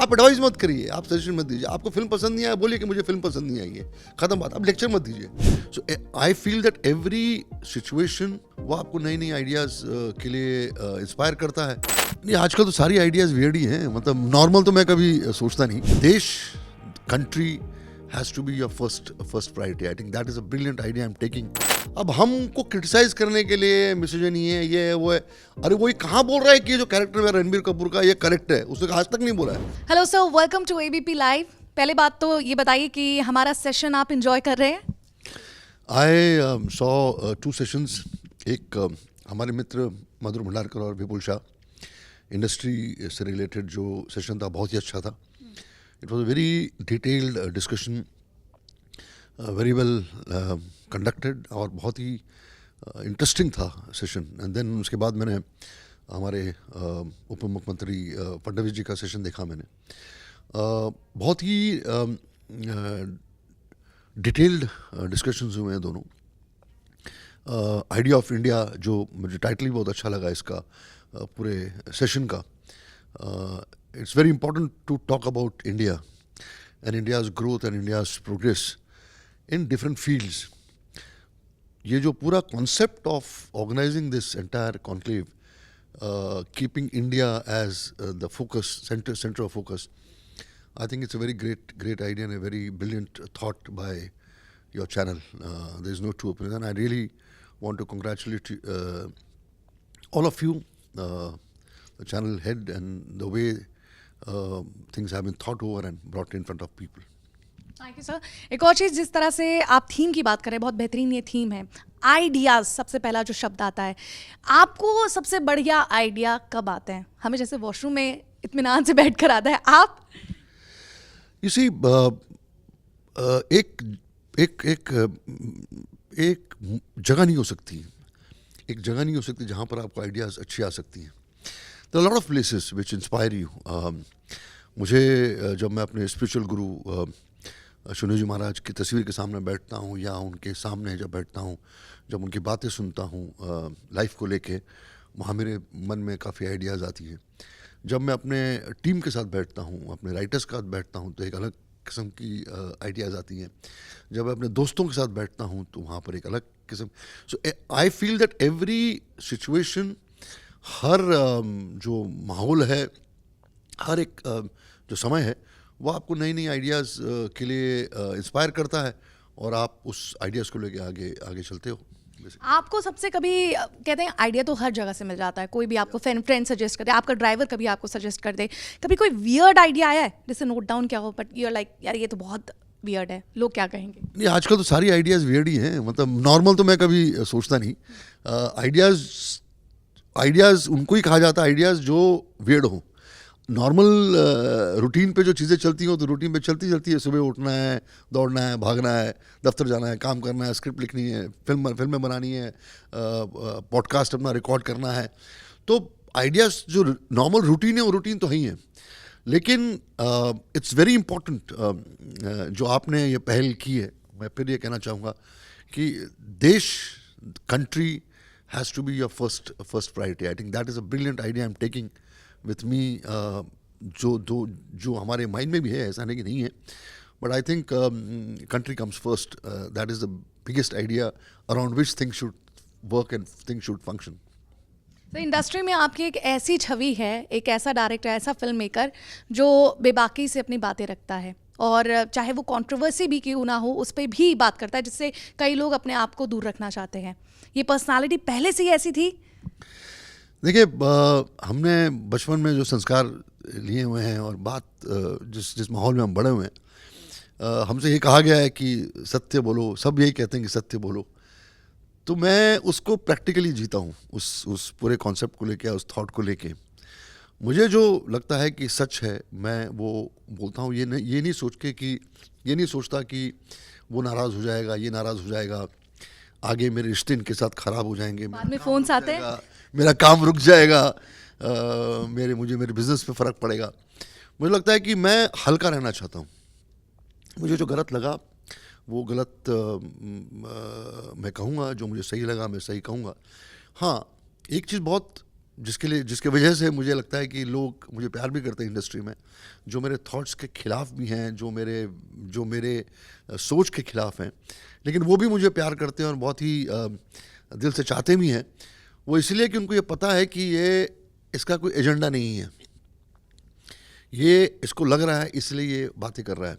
आप एडवाइस मत करिए, आप सजेशन मत दीजिए। आपको फिल्म पसंद नहीं आया, बोलिए कि मुझे फिल्म पसंद नहीं आई है, खत्म बात। आप लेक्चर मत दीजिए। So I feel that every situation वो आपको नई नई आइडियाज़ के लिए इंस्पायर करता है। नहीं, आजकल तो सारी आइडियाज़ वियर्ड ही हैं, मतलब नॉर्मल तो मैं कभी सोचता नहीं। देश, country has to be your first priority. I think that is a brilliant idea I'm taking. अब हमको क्रिटिसाइज करने के लिए मिसोजिनी है, ये है, वो है। अरे वही कहाँ बोल रहा है कि ये जो कैरेक्टर है रणबीर कपूर का ये करेक्ट है, उसने आज तक नहीं बोला है। Hello sir, welcome to ABP live. पहले बात तो ये बताइए कि हमारा सेशन आप एंजॉय कर रहे हैं? I saw 2 sessions. एक हमारे मित्र मधुर भंडारकर और विपुल शाह इंडस्ट्री से रिलेटेड जो सेशन था बहुत ही अच्छा था। It was a very detailed discussion, very well conducted और बहुत ही इंटरेस्टिंग था सेशन। एंड देन उसके बाद मैंने हमारे उप मुख्यमंत्री फडणवीस जी का सेशन देखा मैंने। बहुत ही डिटेल्ड डिस्कशंस हुए हैं दोनों। आइडिया ऑफ इंडिया, जो मुझे टाइटल ही बहुत अच्छा लगा इसका पूरे सेशन का। It's very important to talk about India and India's growth and India's progress in different fields. ये जो पूरा concept of organizing this entire conclave, keeping India as the focus, center of focus, I think it's a very great idea and a very brilliant thought by your channel. There's no two opinions, and I really want to congratulate all of you, the channel head, and the way things have been thought over and brought in front of people. Thank you sir. एक और चीज़, जिस तरह से आप theme की बात करें, बहुत बेहतरीन ये थीम है। आइडियाज़ सबसे पहला जो शब्द आता है, आपको सबसे बढ़िया आइडिया कब आता है? हमें जैसे वॉशरूम में इत्मीनान से बैठ कर आता है, आप? You see, एक जगह नहीं हो सकती, एक जगह नहीं हो सकती जहाँ पर आपको आइडियाज़ अच्छी आ सकती हैं। There are a lot of places which inspire you. मुझे जब मैं अपने स्पिरिचुअल गुरु सुनील जी महाराज की तस्वीर के सामने बैठता हूँ या उनके सामने जब बैठता हूँ, जब उनकी बातें सुनता हूँ लाइफ को लेके, वहाँ मेरे मन में काफ़ी आइडियाज़ आती हैं। जब मैं अपने टीम के साथ बैठता हूँ, अपने राइटर्स के साथ बैठता हूँ, तो एक अलग किस्म की आइडियाज़ आती हैं। जब मैं अपने दोस्तों के साथ बैठता हूँ तो वहाँ पर एक अलग किस्म। So I feel that every situation, हर जो माहौल है, हर एक जो समय है, वो आपको नई नई आइडियाज़ के लिए इंस्पायर करता है और आप उस आइडियाज़ को लेके आगे चलते हो। आपको सबसे कभी कहते हैं आइडिया तो हर जगह से मिल जाता है, कोई भी आपको फ्रेंड सजेस्ट कर दे, आपका ड्राइवर कभी आपको सजेस्ट कर दे, कभी कोई वियर्ड आइडिया आया है जिसे नोट डाउन क्या हो, बट यू आर लाइक यार ये तो बहुत वियर्ड है, लोग क्या कहेंगे? नहीं, आजकल तो सारी आइडियाज़ वियर्ड ही हैं, मतलब नॉर्मल तो मैं कभी सोचता नहीं। आइडियाज़ उनको ही कहा जाता है आइडियाज़ जो वियर्ड हो। नॉर्मल रूटीन पे जो चीज़ें चलती हो तो रूटीन पे चलती है। सुबह उठना है, दौड़ना है, भागना है, दफ्तर जाना है, काम करना है, स्क्रिप्ट लिखनी है, फिल्में बनानी है, पॉडकास्ट अपना रिकॉर्ड करना है। तो आइडियाज़ जो नॉर्मल रूटीन है वो रूटीन तो ही है, लेकिन इट्स वेरी इम्पोर्टेंट जो आपने ये पहल की है। मैं फिर ये कहना चाहूँगा कि देश, country has to be your first priority. I think that is a brilliant idea I'm taking with me. जो हमारे माइंड में भी है, ऐसा नहीं कि नहीं है, but I think country comes first. That is the biggest idea around which things should work and things should function. तो इंडस्ट्री में आपकी एक ऐसी छवि है, एक ऐसा डायरेक्टर, ऐसा फिल्म मेकर जो बेबाकी से अपनी बातें रखता है और चाहे वो कंट्रोवर्सी भी क्यों ना हो उस पर भी बात करता है, जिससे कई लोग अपने आप को दूर रखना चाहते हैं। ये पर्सनालिटी पहले से ही ऐसी थी? देखिए, हमने बचपन में जो संस्कार लिए हुए हैं और बात जिस माहौल में हम बड़े हुए हैं, हमसे ये कहा गया है कि सत्य बोलो, सब यही कहते हैं कि सत्य बोलो। तो मैं उसको प्रैक्टिकली जीता हूँ, उस पूरे कॉन्सेप्ट को लेके, उस थॉट को लेके। मुझे जो लगता है कि सच है, मैं वो बोलता हूँ। ये नहीं सोचता कि वो नाराज़ हो जाएगा, ये नाराज़ हो जाएगा, आगे मेरे रिश्ते इनके साथ ख़राब हो जाएंगे, बाद में फ़ोन्स आते हैं, मेरा काम रुक जाएगा, मेरे बिज़नेस पे फ़र्क पड़ेगा। मुझे लगता है कि मैं हल्का रहना चाहता हूँ। मुझे जो गलत लगा वो गलत मैं कहूँगा, जो मुझे सही लगा मैं सही कहूँगा। हाँ, एक चीज़ बहुत जिसके वजह से मुझे लगता है कि लोग मुझे प्यार भी करते हैं इंडस्ट्री में, जो मेरे थॉट्स के खिलाफ भी हैं, जो मेरे सोच के खिलाफ हैं, लेकिन वो भी मुझे प्यार करते हैं और बहुत ही दिल से चाहते भी हैं। वो इसलिए कि उनको ये पता है कि ये इसका कोई एजेंडा नहीं है, ये इसको लग रहा है इसलिए ये बातें कर रहा है।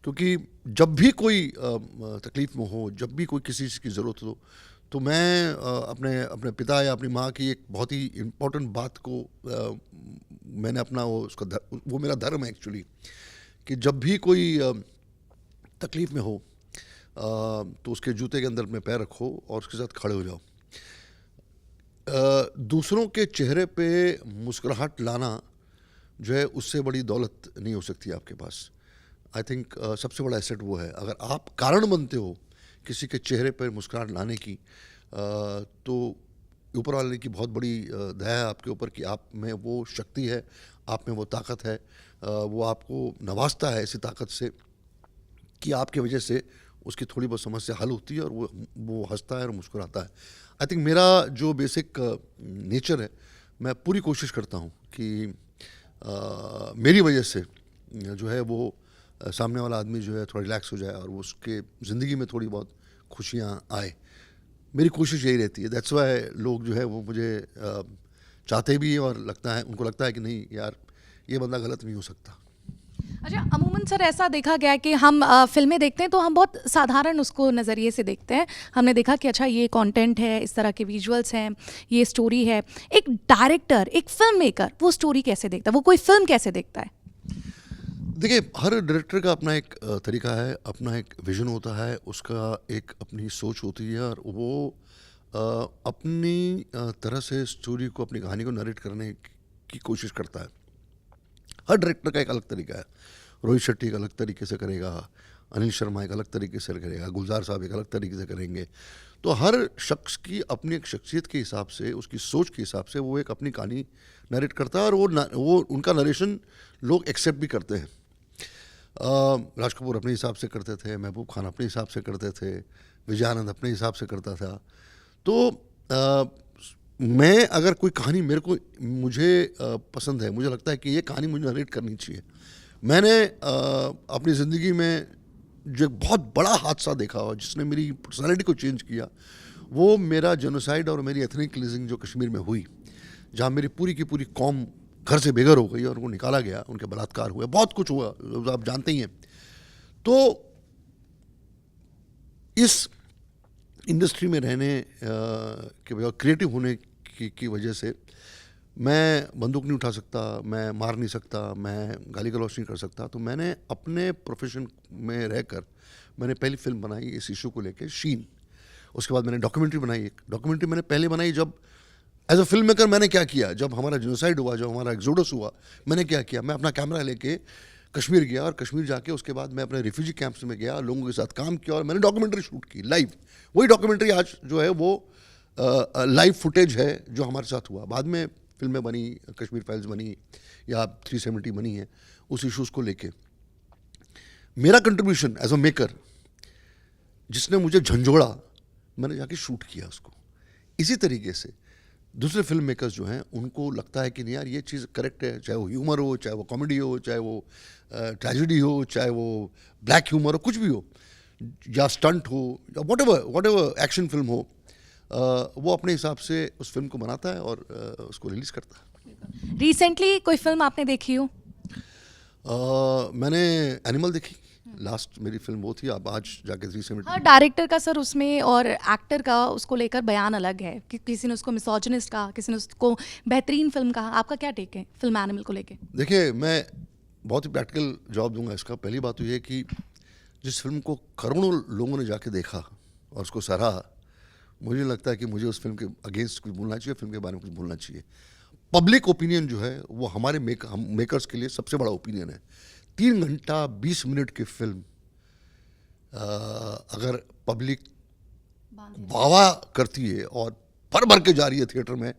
क्योंकि जब भी कोई तकलीफ़ में हो, जब भी कोई किसी चीज़ की ज़रूरत हो, तो मैं अपने पिता या अपनी माँ की एक बहुत ही इम्पोर्टेंट बात को मैंने अपना वो मेरा धर्म है एक्चुअली, कि जब भी कोई तकलीफ़ में हो तो उसके जूते के अंदर अपने पैर रखो और उसके साथ खड़े हो जाओ। दूसरों के चेहरे पे मुस्कुराहट लाना जो है, उससे बड़ी दौलत नहीं हो सकती आपके पास। आई थिंक सबसे बड़ा एसेट वो है। अगर आप कारण बनते हो किसी के चेहरे पर मुस्कुराहट लाने की, तो ऊपर वाले की बहुत बड़ी दया है आपके ऊपर कि आप में वो शक्ति है, आप में वो ताकत है, वो आपको नवाजता है ऐसी ताकत से कि आपकी वजह से उसकी थोड़ी बहुत समस्या हल होती है और वो हंसता है और मुस्कुराता है। आई थिंक मेरा जो बेसिक नेचर है, मैं पूरी कोशिश करता हूँ कि मेरी वजह से जो है वो सामने वाला आदमी जो है थोड़ा रिलैक्स हो जाए और वो उसके ज़िंदगी में थोड़ी बहुत खुशियाँ आए। मेरी कोशिश यही रहती है। दैट्स वाई लोग जो है वो मुझे चाहते भी हैं और उनको लगता है कि नहीं यार, ये बंदा गलत नहीं हो सकता। अच्छा, अमूमन सर ऐसा देखा गया है कि हम फिल्में देखते हैं तो हम बहुत साधारण उसको नज़रिए से देखते हैं। हमने देखा कि अच्छा ये कंटेंट है, इस तरह के विजुअल्स हैं, ये स्टोरी है। एक डायरेक्टर, एक फिल्म मेकर वो स्टोरी कैसे देखता है, वो कोई फिल्म कैसे देखता है? देखिए, हर डायरेक्टर का अपना एक तरीका है, अपना एक विजन होता है, उसका एक अपनी सोच होती है और वो अपनी तरह से स्टोरी को, अपनी कहानी को नरेट करने की कोशिश करता है। हर डायरेक्टर का एक अलग तरीका है। रोहित शेट्टी एक अलग तरीके से करेगा, अनिल शर्मा एक अलग तरीके से करेगा, गुलजार साहब एक अलग तरीके से करेंगे। तो हर शख्स की अपनी एक शख्सियत के हिसाब से, उसकी सोच के हिसाब से वो एक अपनी कहानी नरेट करता है और वो उनका नरेशन लोग एक्सेप्ट भी करते हैं। राज कपूर अपने हिसाब से करते थे, महबूब खान अपने हिसाब से करते थे, विजय आनंद अपने हिसाब से करता था। तो मैं अगर कोई कहानी मुझे पसंद है, मुझे लगता है कि ये कहानी मुझे नरेट करनी चाहिए। मैंने अपनी ज़िंदगी में जो एक बहुत बड़ा हादसा देखा और जिसने मेरी पर्सनालिटी को चेंज किया, वो मेरा जेनोसाइड और मेरी एथनिक क्लींजिंग जो कश्मीर में हुई, जहाँ मेरी पूरी की पूरी कौम घर से बेघर हो गई और उनको निकाला गया, उनके बलात्कार हुए, बहुत कुछ हुआ, आप जानते ही हैं। तो इस इंडस्ट्री में रहने के बजाय क्रिएटिव होने की वजह से मैं बंदूक नहीं उठा सकता, मैं मार नहीं सकता, मैं गाली गलौज नहीं कर सकता। तो मैंने अपने प्रोफेशन में रहकर मैंने पहली फिल्म बनाई इस इशू को लेके, शीन। उसके बाद मैंने डॉक्यूमेंट्री बनाई। एक डॉक्यूमेंट्री मैंने पहले बनाई जब एज अ फिल्म मेकर मैंने क्या किया, जब हमारा जेनोसाइड हुआ, जब हमारा एक्सोडस हुआ, मैंने क्या किया, मैं अपना कैमरा लेके कश्मीर गया और कश्मीर जाके उसके बाद मैं अपने रिफ्यूजी कैंप्स में गया, लोगों के साथ काम किया और मैंने डॉक्यूमेंट्री शूट की लाइव। वही डॉक्यूमेंट्री आज जो है वो लाइव फुटेज है जो हमारे साथ हुआ। बाद में फिल्में बनी, कश्मीर फाइल्स बनी या 370 बनी है उस इशूज़ को लेके। मेरा कंट्रीब्यूशन एज अ मेकर, जिसने मुझे झंझोड़ा, मैंने जाके शूट किया उसको। इसी तरीके से दूसरे फिल्म मेकर्स जो हैं उनको लगता है कि नहीं यार ये चीज़ करेक्ट है, चाहे वो ह्यूमर हो, चाहे वो कॉमेडी हो, चाहे वो ट्रेजेडी हो, चाहे वो ब्लैक ह्यूमर हो, कुछ भी हो, या स्टंट हो, या वॉट एवर एक्शन फिल्म हो, वो अपने हिसाब से उस फिल्म को बनाता है और उसको रिलीज़ करता है। रिसेंटली कोई फिल्म आपने देखी हो? मैंने एनिमल देखी, लास्ट मेरी फिल्म वो थी। अब आज जाके 370। हर डायरेक्टर का सर उसमें और एक्टर का उसको लेकर बयान अलग है कि किसी ने उसको मिसोजिनिस्ट कहा, किसी ने उसको बेहतरीन फिल्म कहा। आपका क्या टेक है फिल्म एनिमल को लेके? देखिए, मैं बहुत ही प्रैक्टिकल जवाब दूंगा इसका। पहली बात तो ये कि जिस फिल्म को करोड़ों लोगों ने जाके देखा और उसको सराहा, मुझे लगता है कि मुझे उस फिल्म के अगेंस्ट कुछ बोलना चाहिए, फिल्म के बारे में कुछ बोलना चाहिए। पब्लिक ओपिनियन जो है वो हमारे मेकर्स के लिए सबसे बड़ा ओपिनियन है। 3 घंटा 20 मिनट की फिल्म अगर पब्लिक वाह करती है और भर भर के जा रही है थिएटर में,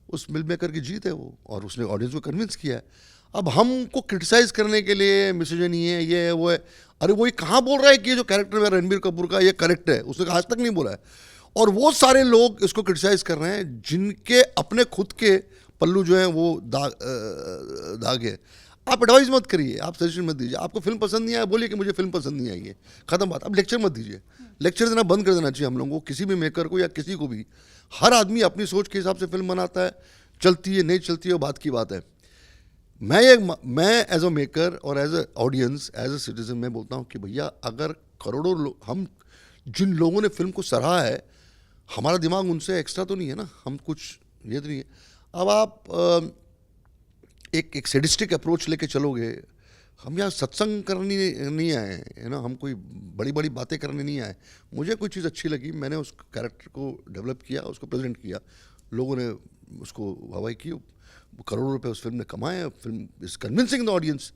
उस फिल्म मेकर की जीत है वो, और उसने ऑडियंस को कन्विंस किया है। अब हमको क्रिटिसाइज करने के लिए मिसोजिनी है, ये है, वो है, अरे वो कहाँ बोल रहा है कि ये जो कैरेक्टर है रणबीर कपूर का ये करेक्ट है? उसने आज तक नहीं बोला है। और वो सारे लोग इसको क्रिटिसाइज कर रहे हैं जिनके अपने खुद के पल्लू जो है वो दाग है। आप एडवाइस मत करिए, आप सजेशन मत दीजिए। आपको फिल्म पसंद नहीं आया, बोलिए कि मुझे फिल्म पसंद नहीं आई है, ख़त्म बात। आप लेक्चर मत दीजिए। लेक्चर देना बंद कर देना चाहिए हम लोगों को, किसी भी मेकर को या किसी को भी। हर आदमी अपनी सोच के हिसाब से फिल्म बनाता है, चलती है नहीं चलती है, बात की बात है। मैं एज अ मेकर और as a audience, as a citizen, मैं बोलता हूँ कि भैया अगर करोड़ों लोग, हम जिन लोगों ने फिल्म को सराहा है, हमारा दिमाग उनसे एक्स्ट्रा तो नहीं है ना, हम कुछ ये तो नहीं है। अब आप एक सैडिस्टिक अप्रोच लेके चलोगे। हम यहाँ सत्संग करने नहीं आए हैं, है ना, हम कोई बड़ी बड़ी बातें करने नहीं आए। मुझे कोई चीज़ अच्छी लगी, मैंने उस कैरेक्टर को डेवलप किया, उसको प्रेजेंट किया, लोगों ने उसको वाहवाही की, करोड़ों रुपए उस फिल्म ने कमाए। Film is convincing the audience.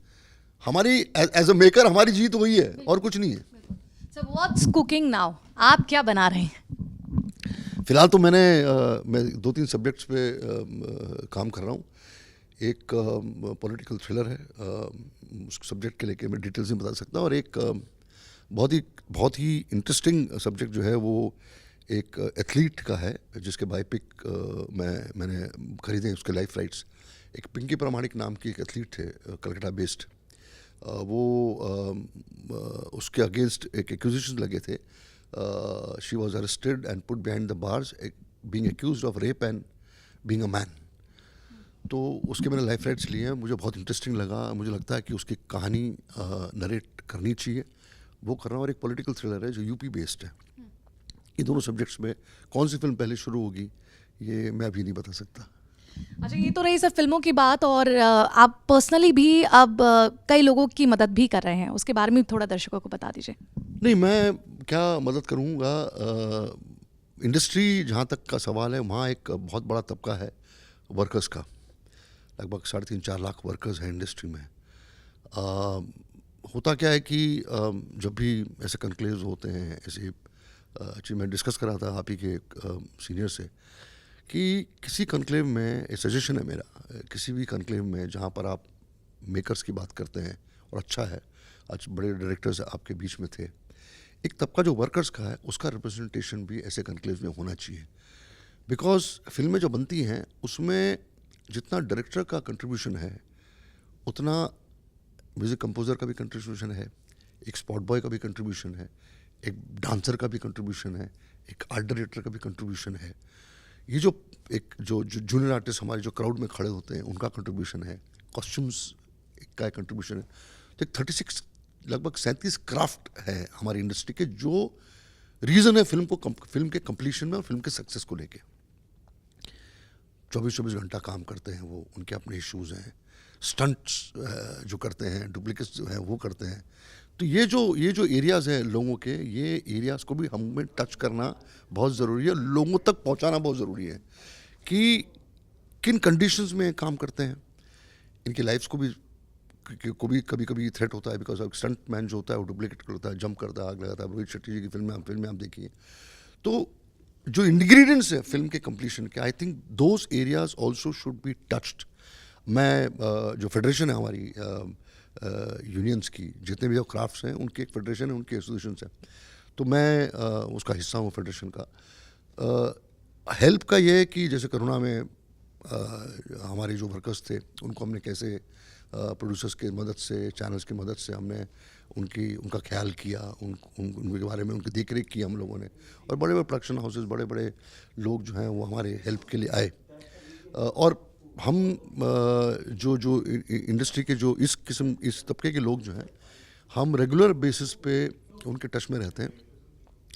हमारी एज अ मेकर हमारी जीत वही है और कुछ नहीं है। सो व्हाट्स कुकिंग नाउ, आप क्या बना रहे हैं? फिलहाल तो मैं 2-3 सब्जेक्ट्स पे काम कर रहा हूँ। एक पॉलिटिकल थ्रिलर है, उस सब्जेक्ट के लेके मैं डिटेल्स नहीं बता सकता। और एक बहुत ही इंटरेस्टिंग सब्जेक्ट जो है वो एक एथलीट का है, जिसके बायोपिक मैंने खरीदे हैं, उसके लाइफ राइट्स। एक पिंकी प्रामाणिक नाम की एक एथलीट थे, कलकत्ता बेस्ड। वो उसके अगेंस्ट एक एक्यूजिशन लगे थे। She was arrested and put behind the bars, being accused of rape and being a man. तो उसके मैंने लाइफ राइट्स लिए हैं, मुझे बहुत इंटरेस्टिंग लगा। मुझे लगता है कि उसकी कहानी नरेट करनी चाहिए, वो कर रहा हूँ। और एक पॉलिटिकल थ्रिलर है जो यूपी बेस्ड है। ये दोनों सब्जेक्ट्स में कौन सी फिल्म पहले शुरू होगी ये मैं अभी नहीं बता सकता। अच्छा, ये तो रही सब फिल्मों की बात, और आप पर्सनली भी अब कई लोगों की मदद भी कर रहे हैं, उसके बारे में थोड़ा दर्शकों को बता दीजिए। नहीं, मैं क्या मदद करूँगा। इंडस्ट्री जहाँ तक का सवाल है, वहाँ एक बहुत बड़ा तबका है वर्कर्स का। लगभग 3.5-4 लाख वर्कर्स हैं इंडस्ट्री में। होता क्या है कि जब भी ऐसे कन्क्लेव्स होते हैं, ऐसे चीज़ मैं डिस्कस कर रहा था आप ही के सीनियर से, कि किसी कन्क्लेव में, एक सजेशन है मेरा, किसी भी कन्क्लेव में जहाँ पर आप मेकर्स की बात करते हैं, और अच्छा है आज बड़े डायरेक्टर्स आपके बीच में थे, एक तबका जो वर्कर्स का है उसका रिप्रेजेंटेशन भी ऐसे कन्क्लेव में होना चाहिए। बिकॉज फिल्में जो बनती हैं उसमें जितना डायरेक्टर का कंट्रीब्यूशन है, उतना म्यूज़िक कंपोज़र का भी कंट्रीब्यूशन है, एक स्पॉट बॉय का भी कंट्रीब्यूशन है, एक डांसर का भी कंट्रीब्यूशन है, एक आर्ट डायरेक्टर का भी कंट्रीब्यूशन है। ये जो जूनियर आर्टिस्ट हमारे जो क्राउड में खड़े होते हैं उनका कंट्रीब्यूशन है, कॉस्ट्यूम्स का कंट्रीब्यूशन है। तो एक 36 लगभग 37 क्राफ्ट है हमारी इंडस्ट्री के, जो रीज़न है फिल्म के कंप्लीशन में और फिल्म के सक्सेस को लेके। 24-24 घंटा काम करते हैं वो, उनके अपने इश्यूज़ हैं, स्टंट्स जो करते हैं, डुप्लीकेट्स जो हैं वो करते हैं। तो ये जो एरियाज़ हैं लोगों के, ये एरियाज़ को भी हमें टच करना बहुत ज़रूरी है, लोगों तक पहुंचाना बहुत ज़रूरी है कि किन कंडीशंस में काम करते हैं। इनकी लाइफ्स को भी कभी कभी थ्रेट होता है, बिकॉज स्टंट मैन जो होता है वो डुप्लीकेट करता है, जंप करता है, आग लगाता है। रोहित शेट्टी जी की फिल्म में आप देखिए, तो जो इंग्रेडिएंट्स है फिल्म के कंप्लीशन के, I think those areas also should be touched. मैं जो फेडरेशन है हमारी यूनियंस की, जितने भी जो क्राफ्ट्स हैं उनकी एक फेडरेशन है, उनकी एसोसिएशन है, तो मैं उसका हिस्सा हूँ फेडरेशन का। हेल्प का ये है कि जैसे कोरोना में हमारे जो वर्कर्स थे उनको हमने कैसे प्रोड्यूसर्स की मदद से, चैनल्स की मदद से हमने उनका ख्याल किया, उनके बारे में उनकी देख रेख की हम लोगों ने। और बड़े बड़े प्रोडक्शन हाउसेस, बड़े बड़े लोग जो हैं वो हमारे हेल्प के लिए आए। और हम जो इंडस्ट्री के जो इस तबके के लोग जो हैं, हम रेगुलर बेसिस पे उनके टच में रहते हैं,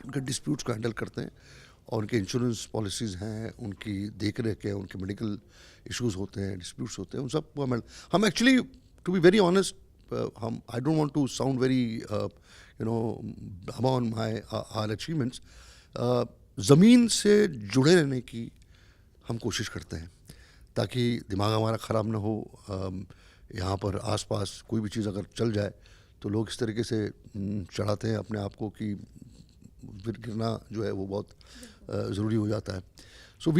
उनके डिस्प्यूट्स को हैंडल करते हैं, और उनके इंश्योरेंस पॉलिसीज़ हैं, उनकी देख रेख है, उनके मेडिकल इश्यूज़ होते हैं, डिस्प्यूट्स होते हैं, उन सब को हम actually, to be very honest, हम I don't want to sound very about my our achievements, ज़मीन से जुड़े रहने की हम कोशिश करते हैं ताकि दिमाग हमारा ख़राब ना हो। यहाँ पर आसपास कोई भी चीज़ अगर चल जाए तो लोग इस तरीके से चढ़ाते हैं अपने आप को कि फिर गिरना जो है वो बहुत ज़रूरी हो जाता है। सो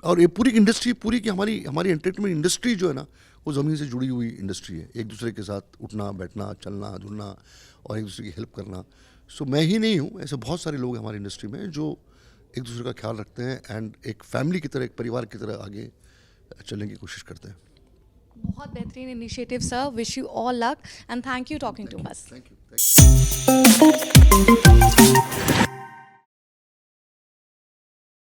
और ये पूरी इंडस्ट्री, पूरी की हमारी एंटरटेनमेंट इंडस्ट्री जो है ना, वो ज़मीन से जुड़ी हुई इंडस्ट्री है। एक दूसरे के साथ उठना बैठना, चलना जुलना, और एक दूसरे की हेल्प करना। सो मैं ही नहीं हूँ, ऐसे बहुत सारे लोग हमारी इंडस्ट्री में जो एक दूसरे का ख्याल रखते हैं, एंड एक फैमिली की तरह, एक परिवार की तरह आगे चलने की कोशिश करते हैं। बहुत बेहतरीन initiative sir, wish you all luck and thank you talking to us. Thank you.